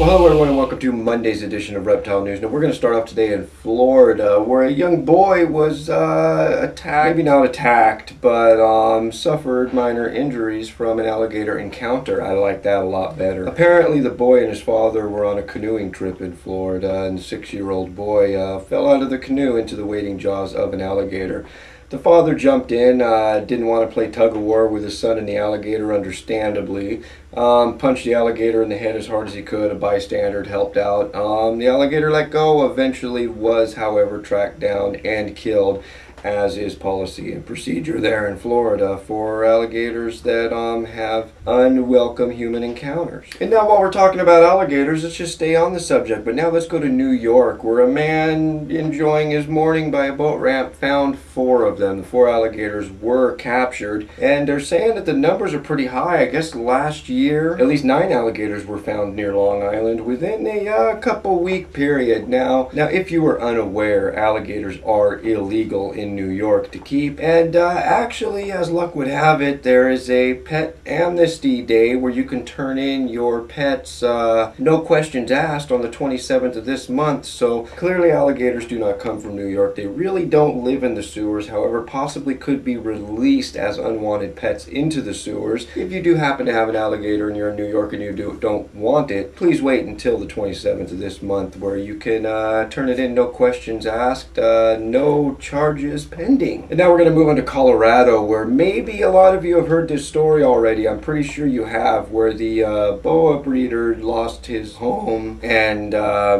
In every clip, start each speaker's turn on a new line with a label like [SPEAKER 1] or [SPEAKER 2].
[SPEAKER 1] Well, hello everyone and welcome to Monday's edition of Reptile News. Now we're going to start off today in Florida where a young boy was attacked, maybe not attacked, but suffered minor injuries from an alligator encounter. I like that a lot better. Apparently the boy and his father were on a canoeing trip in Florida and the 6-year-old boy fell out of the canoe into the waiting jaws of an alligator. The father jumped in, didn't want to play tug-of-war with his son and the alligator, understandably. Punched the alligator in the head as hard as he could. A bystander helped out. The alligator let go, eventually was, however, tracked down and killed, as is policy and procedure there in Florida for alligators that have unwelcome human encounters. And now while we're talking about alligators, let's just stay on the subject, but now let's go to New York, where a man enjoying his morning by a boat ramp found 4 of them. The 4 alligators were captured, and they're saying that the numbers are pretty high. I guess last year, at least 9 alligators were found near Long Island within a couple week period. Now if you were unaware, alligators are illegal in New York to keep, and actually, as luck would have it, there is a pet amnesty day where you can turn in your pets no questions asked on the 27th of this month. So clearly alligators do not come from New York. They really don't live in the sewers, however possibly could be released as unwanted pets into the sewers. If you do happen to have an alligator and you're in New York and you don't want it, please wait until the 27th of this month where you can turn it in no questions asked, no charges pending. And now we're going to move on to Colorado, where maybe a lot of you have heard this story already. I'm pretty sure you have, where the boa breeder lost his home and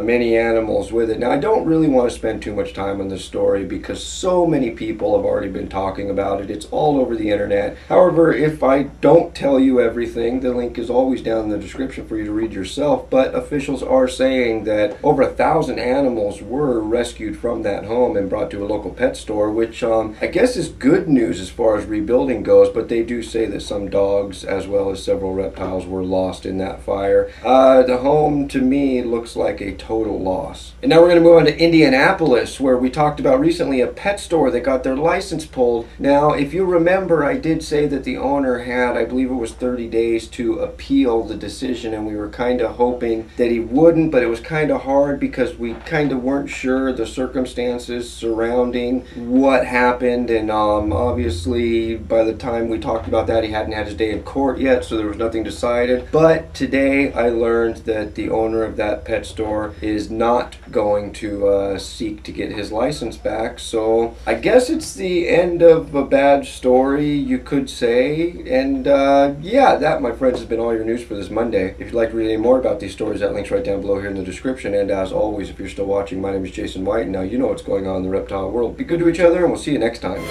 [SPEAKER 1] many animals with it. Now I don't really want to spend too much time on this story because so many people have already been talking about it. It's all over the internet. However, if I don't tell you everything, the link is always down in the description for you to read yourself. But officials are saying that over 1,000 animals were rescued from that home and brought to a local pet store, which I guess is good news as far as rebuilding goes, but they do say that some dogs as well as several reptiles were lost in that fire. The home to me looks like a total loss. And now we're going to move on to Indianapolis, where we talked about recently a pet store that got their license pulled. Now if you remember, I did say that the owner had, I believe it was 30 days to appeal the decision, and we were kind of hoping that he wouldn't, but it was kind of hard because we kind of weren't sure the circumstances surrounding what happened, and obviously by the time we talked about that he hadn't had his day in court yet, so there was nothing decided. But today I learned that the owner of that pet store is not going to seek to get his license back, so I guess it's the end of a bad story, you could say. And yeah, that, my friends, has been all your news for this Monday. If you'd like to read any more about these stories, that link's right down below here in the description. And as always, if you're still watching, my name is Jason White, and now you know what's going on in the reptile world. Be good to each other, and we'll see you next time.